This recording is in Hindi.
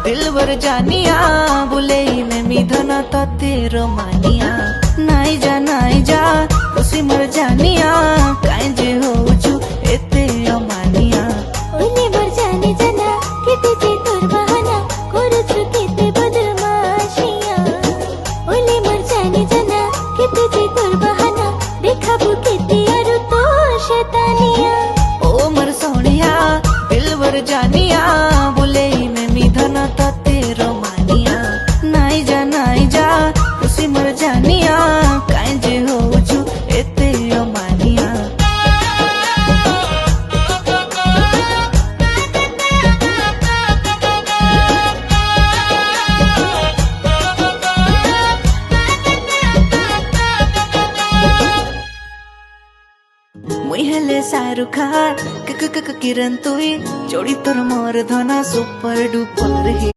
दिलवर जानिया बोले में मिधन तते रोमानिया नाई जा खुशी मर जानिया काहे जे होउछु एते अमानिया ओले मर जाने जाना केते जे तोर बहाना करूछु केते बदमाशिया ओले मर जाने जाना केते जे तोर बहाना देखाबु केते आरु तो शैतानिया ओ मर सोनिया दिलवर जानिया बोले में मिधन तते रोमानिया नाई जा खुशी मर जानिया काहे जे होउछु एते अमानिया मुई हेले शाहरुख खान किरण तुई जोड़ी तोर मोर धना सुपर डुपर ही।